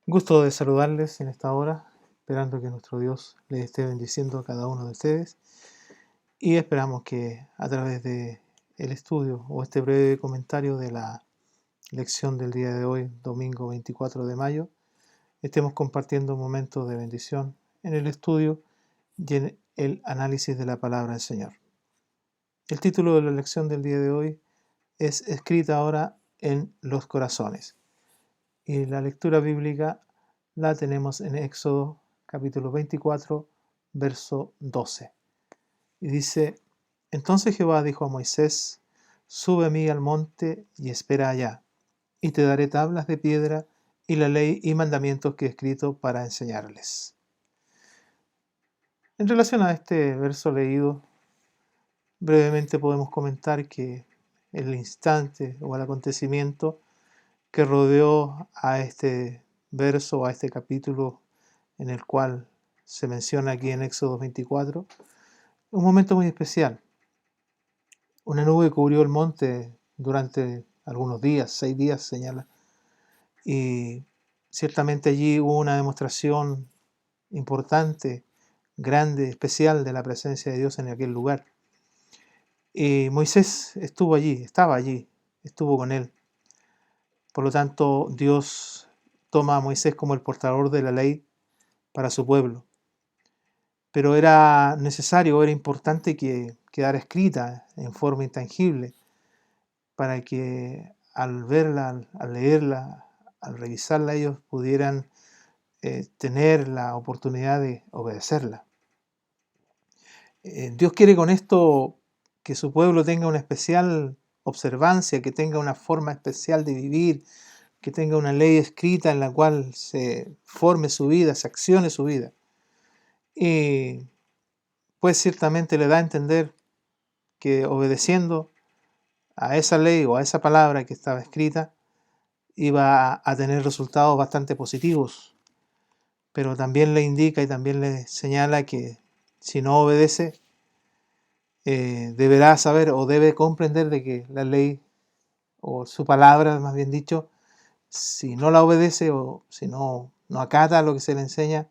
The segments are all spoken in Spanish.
Gusto de saludarles en esta hora, esperando que nuestro Dios les esté bendiciendo a cada uno de ustedes y esperamos que a través de el estudio o este breve comentario de la lección del día de hoy, domingo 24 de mayo, estemos compartiendo momentos de bendición en el estudio y en el análisis de la palabra del Señor. El título de la lección del día de hoy es Escrita ahora en los corazones y la lectura bíblica la tenemos en Éxodo capítulo 24, verso 12. Y dice, entonces Jehová dijo a Moisés, sube a mí al monte y espera allá, y te daré tablas de piedra y la ley y mandamientos que he escrito para enseñarles. En relación a este verso leído, brevemente podemos comentar que el instante o el acontecimiento que rodeó a este verso, a este capítulo en el cual se menciona aquí en Éxodo 24, un momento muy especial. Una nube cubrió el monte durante algunos días, 6 días señala, y ciertamente allí hubo una demostración importante, grande, especial de la presencia de Dios en aquel lugar. Y Moisés estuvo allí, estaba allí, estuvo con él. Por lo tanto, Dios toma a Moisés como el portador de la ley para su pueblo. Pero era necesario, era importante que quedara escrita en forma intangible para que al verla, al leerla, al revisarla, ellos pudieran tener la oportunidad de obedecerla. Dios quiere con esto que su pueblo tenga una especial observancia, que tenga una forma especial de vivir, que tenga una ley escrita en la cual se forme su vida, se accione su vida. Y pues ciertamente le da a entender que obedeciendo a esa ley o a esa palabra que estaba escrita, iba a tener resultados bastante positivos. Pero también le indica y también le señala que si no obedece, deberá saber o debe comprender de que la ley o su palabra, más bien dicho, si no la obedece o si no acata lo que se le enseña,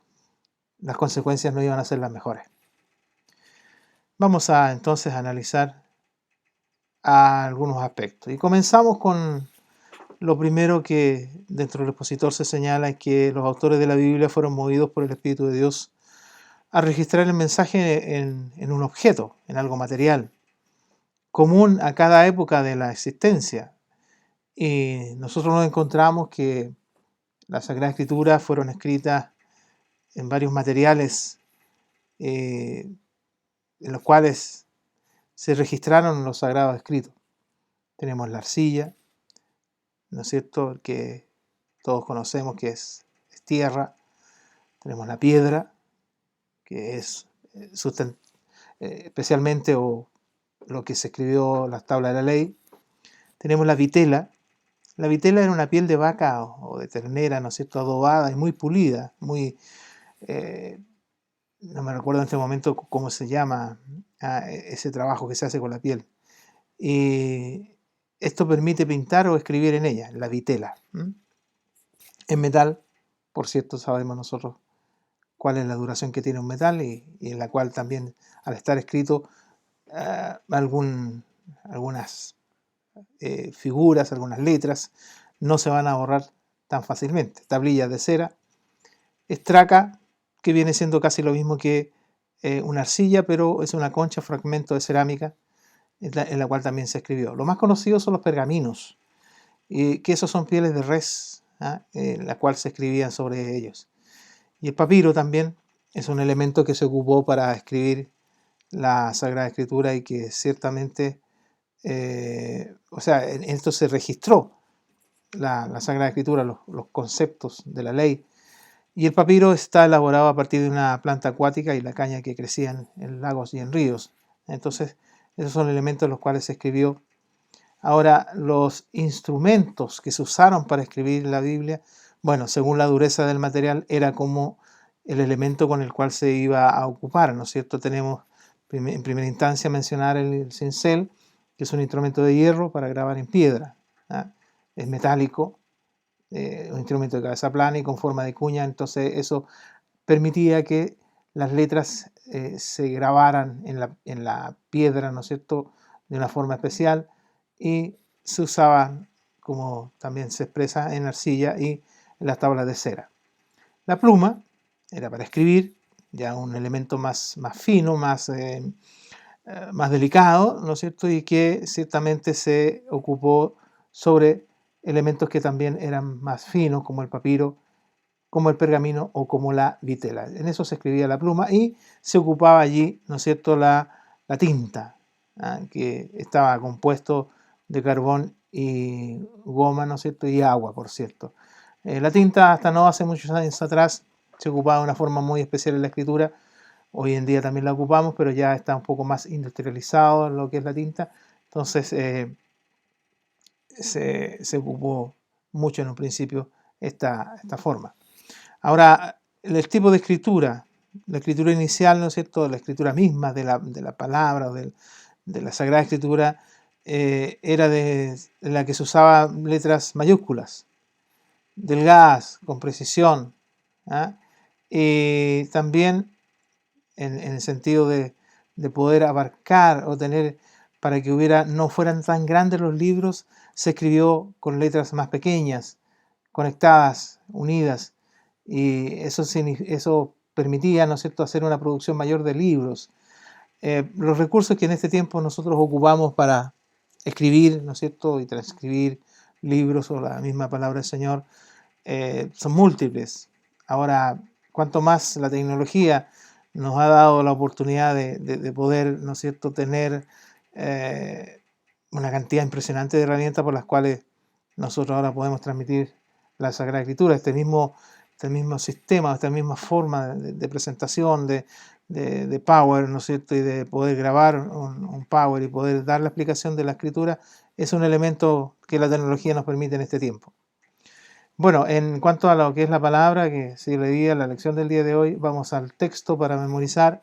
las consecuencias no iban a ser las mejores. Vamos a entonces analizar algunos aspectos. Y comenzamos con lo primero que dentro del expositor se señala es que los autores de la Biblia fueron movidos por el Espíritu de Dios a registrar el mensaje en un objeto, en algo material, común a cada época de la existencia. Y nosotros nos encontramos que las Sagradas Escrituras fueron escritas en varios materiales en los cuales se registraron los sagrados escritos. Tenemos la arcilla, ¿no es cierto?, que todos conocemos que es tierra. Tenemos la piedra, que es especialmente o lo que se escribió las tablas de la ley. Tenemos la vitela. La vitela era una piel de vaca o de ternera, ¿no es cierto?, adobada y muy pulida, muy... no me recuerdo en este momento cómo se llama ese trabajo que se hace con la piel. Y esto permite pintar o escribir en ella, la vitela. En metal, por cierto, sabemos nosotros cuál es la duración que tiene un metal y en la cual también al estar escrito algunas figuras, algunas letras, no se van a borrar tan fácilmente. Tablillas de cera, estraca, que viene siendo casi lo mismo que una arcilla, pero es una concha, fragmento de cerámica, en la cual también se escribió. Lo más conocido son los pergaminos, que esos son pieles de res, en la cual se escribían sobre ellos. Y el papiro también es un elemento que se ocupó para escribir la Sagrada Escritura y que ciertamente, en esto se registró la Sagrada Escritura, los conceptos de la ley. Y el papiro está elaborado a partir de una planta acuática y la caña que crecían en lagos y en ríos. Entonces, esos son elementos en los cuales se escribió. Ahora, los instrumentos que se usaron para escribir la Biblia, bueno, según la dureza del material, era como el elemento con el cual se iba a ocupar, ¿no es cierto? Tenemos en primera instancia mencionar el cincel, que es un instrumento de hierro para grabar en piedra. Es metálico, un instrumento de cabeza plana y con forma de cuña, entonces eso permitía que las letras se grabaran en la piedra, ¿no es cierto?, de una forma especial, y se usaba, como también se expresa, en arcilla y en las tablas de cera. La pluma era para escribir, ya un elemento más fino, más delicado, ¿no es cierto?, y que ciertamente se ocupó sobre elementos que también eran más finos, como el papiro, como el pergamino o como la vitela. En eso se escribía la pluma y se ocupaba allí, ¿no es cierto?, la tinta, que estaba compuesto de carbón y goma, ¿no es cierto?, y agua, por cierto. La tinta, hasta no hace muchos años atrás, se ocupaba de una forma muy especial en la escritura. Hoy en día también la ocupamos, pero ya está un poco más industrializado en lo que es la tinta. Entonces se ocupó mucho en un principio esta forma. Ahora, el tipo de escritura, la escritura inicial, ¿no es cierto?, la escritura misma de la palabra o de la Sagrada Escritura, era de la que se usaba letras mayúsculas, delgadas, con precisión, y también en el sentido de poder abarcar o tener, para que no fueran tan grandes los libros, se escribió con letras más pequeñas, conectadas, unidas, y eso permitía, ¿no es cierto?, hacer una producción mayor de libros. Los recursos que en este tiempo nosotros ocupamos para escribir, ¿no es cierto?, y transcribir libros o la misma palabra del Señor, son múltiples. Ahora, cuanto más la tecnología nos ha dado la oportunidad de poder, ¿no es cierto?, tener una cantidad impresionante de herramientas por las cuales nosotros ahora podemos transmitir la Sagrada Escritura, este mismo sistema, esta misma forma de presentación, de Power, ¿no es cierto?, y de poder grabar un Power y poder dar la explicación de la Escritura, es un elemento que la tecnología nos permite en este tiempo. Bueno, en cuanto a lo que es la palabra, que si leía la lección del día de hoy, vamos al texto para memorizar,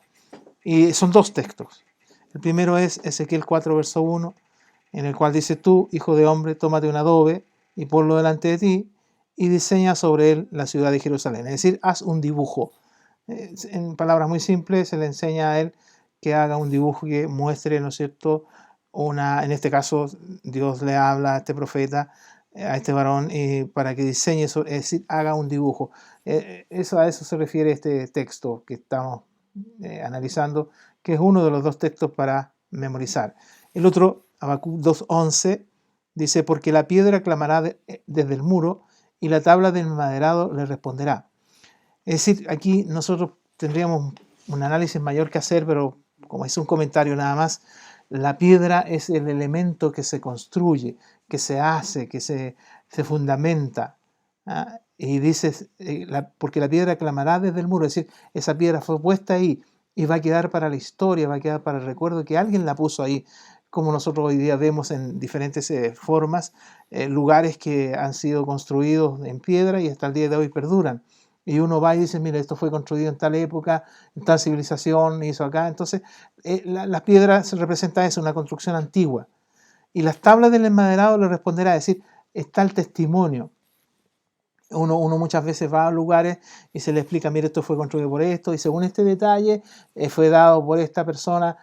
y son dos textos. El primero es Ezequiel 4, verso 1, en el cual dice: tú, hijo de hombre, tómate un adobe y ponlo delante de ti, y diseña sobre él la ciudad de Jerusalén. Es decir, haz un dibujo. En palabras muy simples, se le enseña a él que haga un dibujo que muestre, ¿no es cierto?, en este caso, Dios le habla a este profeta, a este varón, para que diseñe eso, es decir, haga un dibujo. A eso se refiere este texto que estamos analizando, que es uno de los dos textos para memorizar. El otro, Habacuc 2:11, dice: porque la piedra clamará desde el muro y la tabla del maderado le responderá. Es decir, aquí nosotros tendríamos un análisis mayor que hacer, pero como es un comentario nada más, la piedra es el elemento que se construye, que se hace, que se fundamenta. Y dices, porque la piedra clamará desde el muro, es decir, esa piedra fue puesta ahí y va a quedar para la historia, va a quedar para el recuerdo que alguien la puso ahí, como nosotros hoy día vemos en diferentes formas, lugares que han sido construidos en piedra y hasta el día de hoy perduran. Y uno va y dice: mira, esto fue construido en tal época, en tal civilización, hizo acá. Entonces, las piedras se representa eso, una construcción antigua. Y las tablas del enmaderado le responderá, es decir, está el testimonio. Uno muchas veces va a lugares y se le explica: mira, esto fue construido por esto, y según este detalle fue dado por esta persona,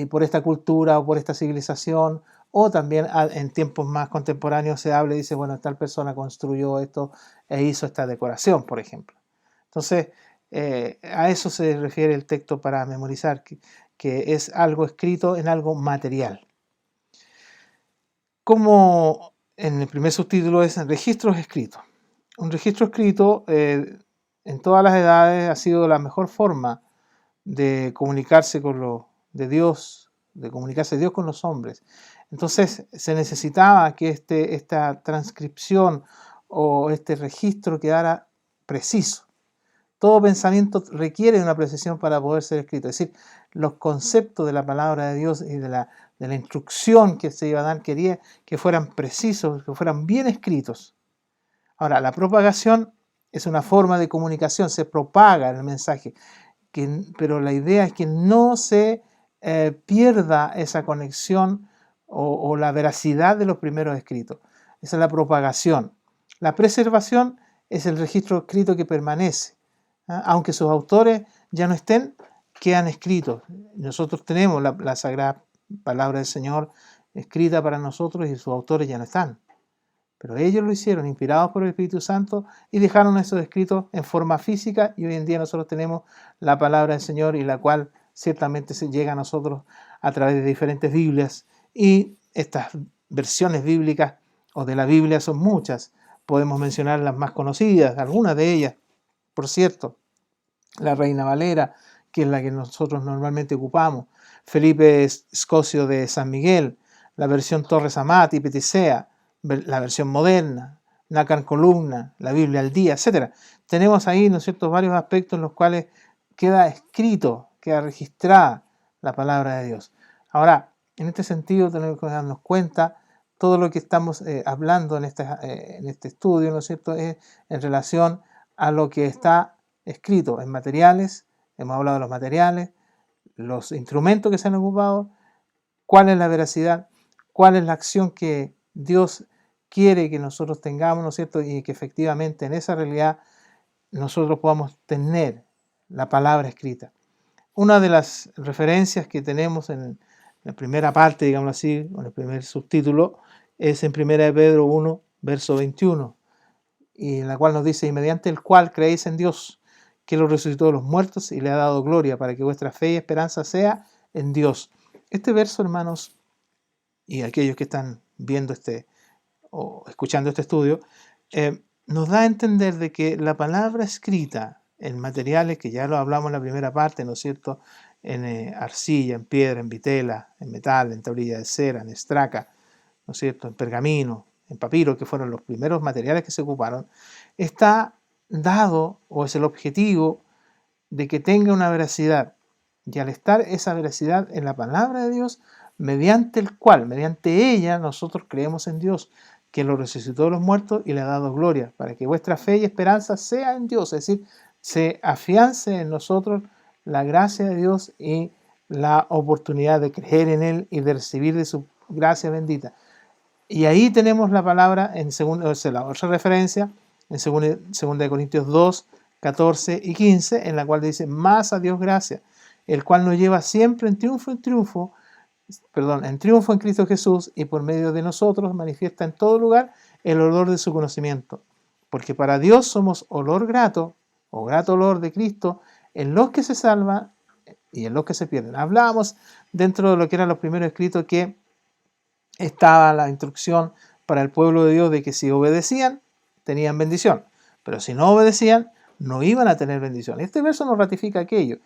por esta cultura o por esta civilización. O también en tiempos más contemporáneos se habla y dice: bueno, tal persona construyó esto e hizo esta decoración, por ejemplo. Entonces, a eso se refiere el texto para memorizar, que es algo escrito en algo material. Como en el primer subtítulo es registros escritos. Un registro escrito en todas las edades ha sido la mejor forma de comunicarse de Dios, de comunicarse Dios con los hombres. Entonces se necesitaba que esta transcripción o este registro quedara preciso. Todo pensamiento requiere una precisión para poder ser escrito. Es decir, los conceptos de la palabra de Dios y de la instrucción que se iba a dar quería que fueran precisos, que fueran bien escritos. Ahora, la propagación es una forma de comunicación, se propaga el mensaje, pero la idea es que no se pierda esa conexión o la veracidad de los primeros escritos. Esa es la propagación. La preservación es el registro escrito que permanece. Aunque sus autores ya no estén, quedan escritos. Nosotros tenemos la sagrada palabra del Señor escrita para nosotros y sus autores ya no están. Pero ellos lo hicieron, inspirados por el Espíritu Santo, y dejaron esos escritos en forma física, y hoy en día nosotros tenemos la palabra del Señor, y la cual ciertamente se llega a nosotros a través de diferentes Biblias, y estas versiones bíblicas o de la Biblia son muchas. Podemos mencionar las más conocidas, algunas de ellas, por cierto, la Reina Valera, que es la que nosotros normalmente ocupamos, Felipe Escocio de San Miguel, la versión Torres Amat y Peticea, la versión moderna, Nácar Columna, la Biblia al día, etc. Tenemos ahí, ¿no es cierto?, varios aspectos en los cuales queda escrito, queda registrada la palabra de Dios. Ahora, en este sentido tenemos que darnos cuenta, todo lo que estamos hablando en este estudio, ¿no es cierto?, es en relación a lo que está escrito en materiales. Hemos hablado de los materiales, los instrumentos que se han ocupado, cuál es la veracidad, cuál es la acción que Dios quiere que nosotros tengamos, ¿no es cierto?, y que efectivamente en esa realidad nosotros podamos tener la palabra escrita. Una de las referencias que tenemos en la primera parte, digamos así, en el primer subtítulo, es en 1 Pedro 1, verso 21, y en la cual nos dice: y mediante el cual creéis en Dios, que lo resucitó de los muertos y le ha dado gloria, para que vuestra fe y esperanza sea en Dios. Este verso, hermanos, y aquellos que están viendo o escuchando este estudio, nos da a entender de que la palabra escrita en materiales, que ya lo hablamos en la primera parte, ¿no es cierto?, en arcilla, en piedra, en vitela, en metal, en tablilla de cera, en estraca, ¿no es cierto?, en pergamino, en papiro, que fueron los primeros materiales que se ocuparon, está dado, o es el objetivo, de que tenga una veracidad. Y al estar esa veracidad en la palabra de Dios, mediante ella, nosotros creemos en Dios, que lo resucitó de los muertos y le ha dado gloria, para que vuestra fe y esperanza sea en Dios, es decir, se afiance en nosotros la gracia de Dios y la oportunidad de creer en Él y de recibir de su gracia bendita. Y ahí tenemos la palabra, la otra referencia, en 2 Corintios 2, 14 y 15, en la cual dice: más a Dios gracia, el cual nos lleva siempre en triunfo en Cristo Jesús, y por medio de nosotros manifiesta en todo lugar el olor de su conocimiento. Porque para Dios somos olor grato, o grato olor de Cristo, en los que se salvan y en los que se pierden. Hablábamos dentro de lo que eran los primeros escritos que estaba la instrucción para el pueblo de Dios de que si obedecían, tenían bendición, pero si no obedecían, no iban a tener bendición. Este verso nos ratifica aquello.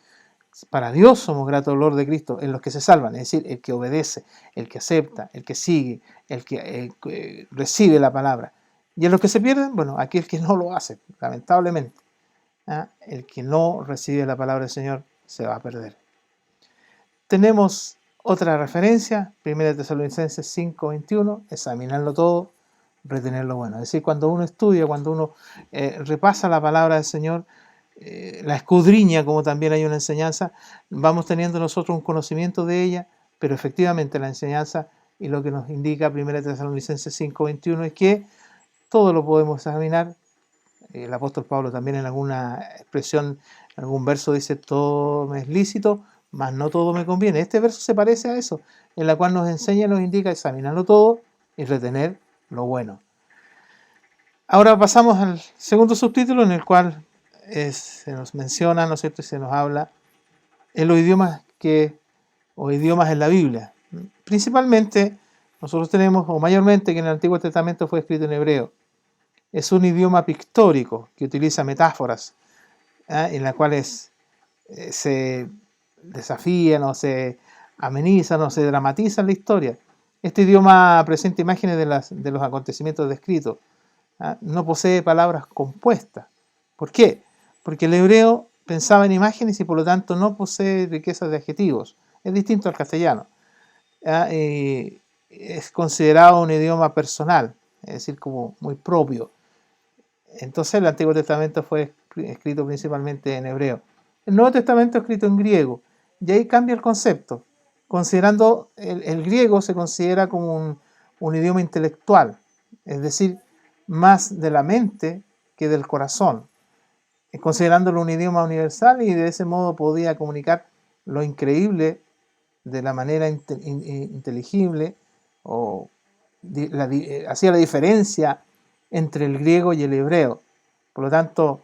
Para Dios somos grato olor de Cristo en los que se salvan, es decir, el que obedece, el que acepta, el que sigue, el que recibe la palabra. Y en los que se pierden, bueno, aquel que no lo hace, lamentablemente. El que no recibe la palabra del Señor se va a perder. Tenemos otra referencia, 1 Tesalonicenses 5, 21, examinarlo todo, retener lo bueno. Es decir, cuando uno estudia, cuando uno repasa la palabra del Señor, la escudriña, como también hay una enseñanza, vamos teniendo nosotros un conocimiento de ella, pero efectivamente la enseñanza y lo que nos indica 1 Tesalonicenses 5, 21 es que todo lo podemos examinar. El apóstol Pablo también en alguna expresión, en algún verso dice: todo me es lícito, mas no todo me conviene. Este verso se parece a eso, en la cual nos enseña y nos indica examinarlo todo y retener lo bueno. Ahora pasamos al segundo subtítulo, en el cual se nos menciona, ¿no es cierto?, y se nos habla en los idiomas idiomas en la Biblia. Principalmente, nosotros tenemos, o mayormente, que en el Antiguo Testamento fue escrito en hebreo. Es un idioma pictórico que utiliza metáforas, en las cuales se desafían o se amenizan o se dramatizan la historia. Este idioma presenta imágenes de los acontecimientos descritos. No posee palabras compuestas. ¿Por qué? Porque el hebreo pensaba en imágenes y por lo tanto no posee riqueza de adjetivos. Es distinto al castellano. Es considerado un idioma personal, es decir, como muy propio. Entonces el Antiguo Testamento fue escrito principalmente en hebreo. El Nuevo Testamento es escrito en griego, y ahí cambia el concepto. El griego se considera como un idioma intelectual, es decir, más de la mente que del corazón, considerándolo un idioma universal, y de ese modo podía comunicar lo increíble de la manera inteligible, o hacía la diferencia entre el griego y el hebreo. Por lo tanto,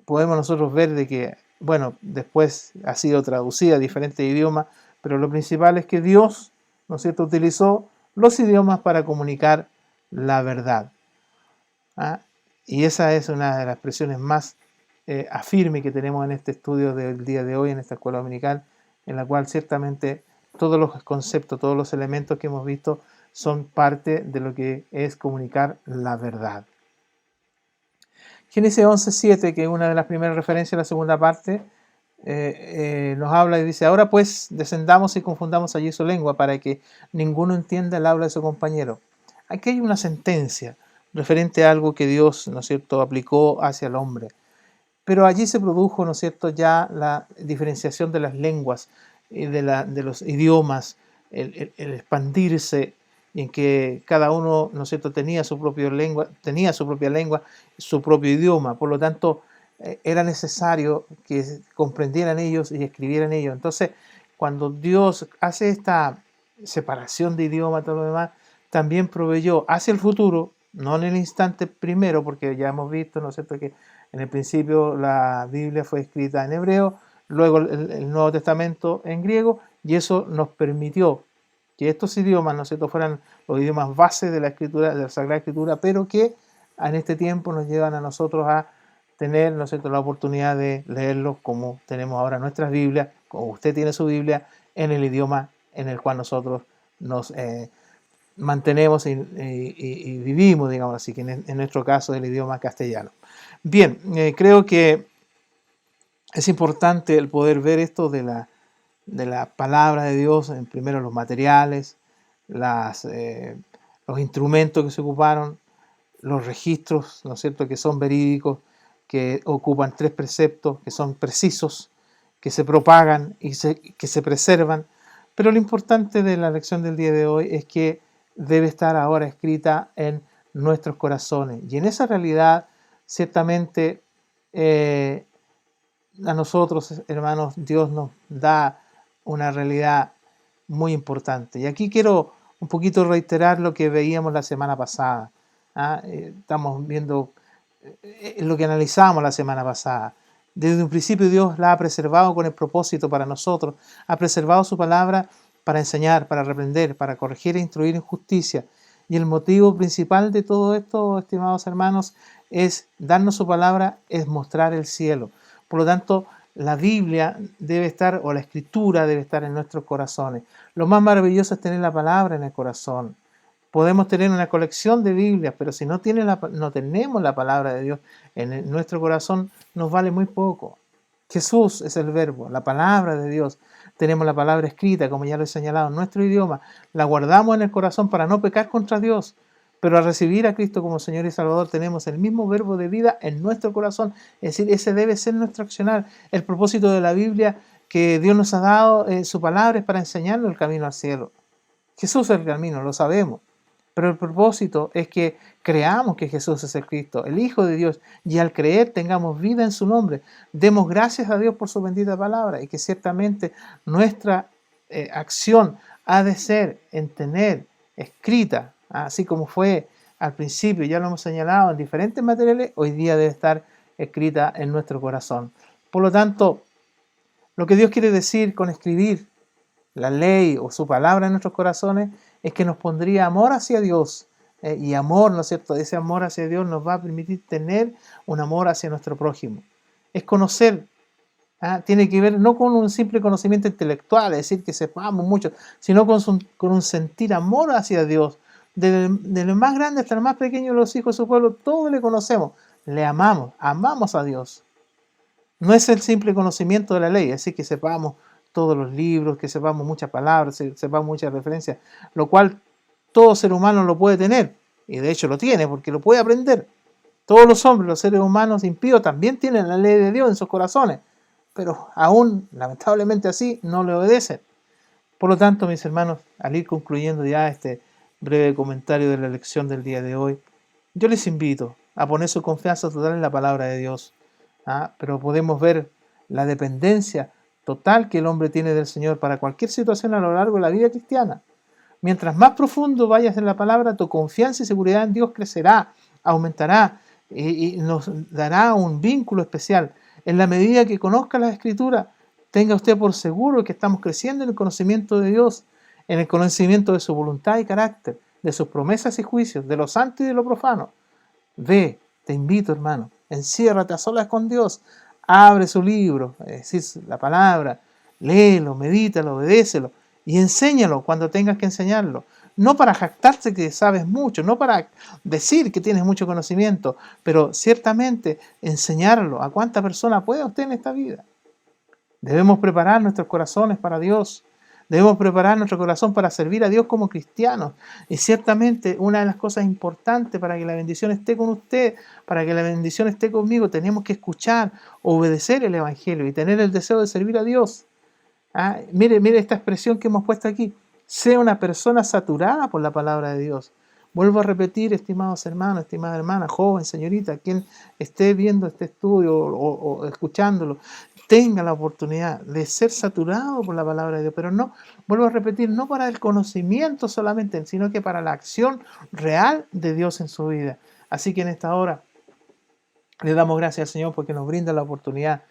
podemos nosotros ver de que, bueno, después ha sido traducida a diferentes idiomas, pero lo principal es que Dios, ¿no es cierto?, utilizó los idiomas para comunicar la verdad. ¿Ah? Y esa es una de las expresiones más afirme que tenemos en este estudio del día de hoy, en esta escuela dominical, en la cual ciertamente todos los conceptos, todos los elementos que hemos visto son parte de lo que es comunicar la verdad. Génesis 11:7, que es una de las primeras referencias en la segunda parte, nos habla y dice: ahora pues descendamos y confundamos allí su lengua para que ninguno entienda el habla de su compañero. Aquí hay una sentencia referente a algo que Dios, ¿no es cierto?, aplicó hacia el hombre. Pero allí se produjo, ¿no es cierto?, ya la diferenciación de las lenguas, de los idiomas, el expandirse, en que cada uno, ¿no es cierto?, tenía su propia lengua, su propio idioma. Por lo tanto, era necesario que comprendieran ellos y escribieran ellos. Entonces, cuando Dios hace esta separación de idioma, todo lo demás, también proveyó hacia el futuro, no en el instante primero, porque ya hemos visto, ¿no es cierto?, que en el principio la Biblia fue escrita en hebreo, luego el Nuevo Testamento en griego, y eso nos permitió que estos idiomas, ¿no es cierto?, fueran los idiomas base de la escritura, de la Sagrada Escritura, pero que en este tiempo nos llevan a nosotros a tener, ¿no es cierto?, la oportunidad de leerlos como tenemos ahora nuestras Biblias, como usted tiene su Biblia, en el idioma en el cual nosotros nos mantenemos y vivimos, digamos así, que en nuestro caso el idioma castellano. Bien, creo que es importante el poder ver esto de la palabra de Dios, en primero los materiales, los instrumentos que se ocuparon, los registros, ¿no es cierto?, que son verídicos, que ocupan 3 preceptos, que son precisos, que se propagan y que se preservan. Pero lo importante de la lección del día de hoy es que debe estar ahora escrita en nuestros corazones. Y en esa realidad, ciertamente, a nosotros, hermanos, Dios nos da una realidad muy importante. Y aquí quiero un poquito reiterar lo que veíamos la semana pasada. Estamos viendo lo que analizamos la semana pasada. Desde un principio Dios la ha preservado con el propósito para nosotros. Ha preservado su palabra para enseñar, para reprender, para corregir e instruir en justicia. Y el motivo principal de todo esto, estimados hermanos, es darnos su palabra, es mostrar el cielo. Por lo tanto, la Biblia debe estar, o la Escritura debe estar en nuestros corazones. Lo más maravilloso es tener la palabra en el corazón. Podemos tener una colección de Biblias, pero si no tenemos la palabra de Dios en nuestro corazón, nos vale muy poco. Jesús es el verbo, la palabra de Dios. Tenemos la palabra escrita, como ya lo he señalado, en nuestro idioma. La guardamos en el corazón para no pecar contra Dios. Pero al recibir a Cristo como Señor y Salvador, tenemos el mismo verbo de vida en nuestro corazón. Es decir, ese debe ser nuestro accionar. El propósito de la Biblia que Dios nos ha dado, su palabra, es para enseñarnos el camino al cielo. Jesús es el camino, lo sabemos. Pero el propósito es que creamos que Jesús es el Cristo, el Hijo de Dios, y al creer tengamos vida en su nombre. Demos gracias a Dios por su bendita palabra, y que ciertamente nuestra acción ha de ser en tener escrita, así como fue al principio, ya lo hemos señalado en diferentes materiales, hoy día debe estar escrita en nuestro corazón. Por lo tanto, lo que Dios quiere decir con escribir la ley o su palabra en nuestros corazones es que nos pondría amor hacia Dios, y amor, ¿no es cierto? Ese amor hacia Dios nos va a permitir tener un amor hacia nuestro prójimo. Es conocer, tiene que ver no con un simple conocimiento intelectual, es decir, que sepamos mucho, sino con un sentir amor hacia Dios. De lo más grande hasta el más pequeño de los hijos de su pueblo, todos le conocemos, le amamos a Dios. No es el simple conocimiento de la ley, es decir, que sepamos todos los libros, que sepamos muchas palabras, sepamos muchas referencias, lo cual todo ser humano lo puede tener, y de hecho lo tiene, porque lo puede aprender. Todos los hombres, los seres humanos impíos, también tienen la ley de Dios en sus corazones, pero aún, lamentablemente así, no le obedecen. Por lo tanto, mis hermanos, al ir concluyendo ya este breve comentario de la lección del día de hoy, Yo les invito a poner su confianza total en la palabra de Dios. Pero podemos ver la dependencia total que el hombre tiene del Señor para cualquier situación a lo largo de la vida cristiana. Mientras más profundo vayas en la palabra, tu confianza y seguridad en Dios crecerá, aumentará y nos dará un vínculo especial. En la medida que conozca las Escrituras, tenga usted por seguro que estamos creciendo en el conocimiento de Dios, en el conocimiento de su voluntad y carácter, de sus promesas y juicios, de lo santo y de lo profano. Ve, te invito, hermano, enciérrate a solas con Dios, abre su libro, es decir, la palabra, léelo, medítalo, obedécelo y enséñalo cuando tengas que enseñarlo. No para jactarse que sabes mucho, no para decir que tienes mucho conocimiento, pero ciertamente enseñarlo a cuánta persona pueda usted en esta vida. Debemos preparar nuestros corazones para Dios. Debemos preparar nuestro corazón para servir a Dios como cristianos. Y ciertamente una de las cosas importantes para que la bendición esté con usted, para que la bendición esté conmigo, tenemos que escuchar, obedecer el Evangelio y tener el deseo de servir a Dios. Mire esta expresión que hemos puesto aquí. Sea una persona saturada por la palabra de Dios. Vuelvo a repetir, estimados hermanos, estimada hermana, joven, señorita, quien esté viendo este estudio o escuchándolo, tenga la oportunidad de ser saturado por la palabra de Dios, pero no, vuelvo a repetir, no para el conocimiento solamente, sino que para la acción real de Dios en su vida. Así que en esta hora le damos gracias al Señor porque nos brinda la oportunidad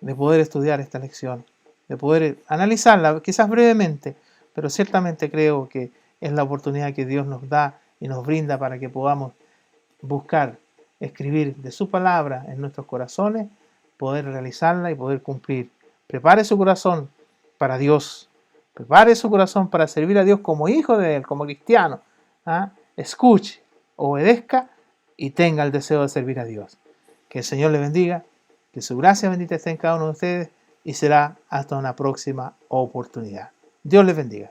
de poder estudiar esta lección, de poder analizarla, quizás brevemente, pero ciertamente creo que es la oportunidad que Dios nos da y nos brinda para que podamos buscar, escribir de su palabra en nuestros corazones, poder realizarla y poder cumplir. Prepare su corazón para Dios. Prepare su corazón para servir a Dios como hijo de Él, como cristiano. Escuche, obedezca y tenga el deseo de servir a Dios. Que el Señor le bendiga, que su gracia bendita esté en cada uno de ustedes y será hasta una próxima oportunidad. Dios les bendiga.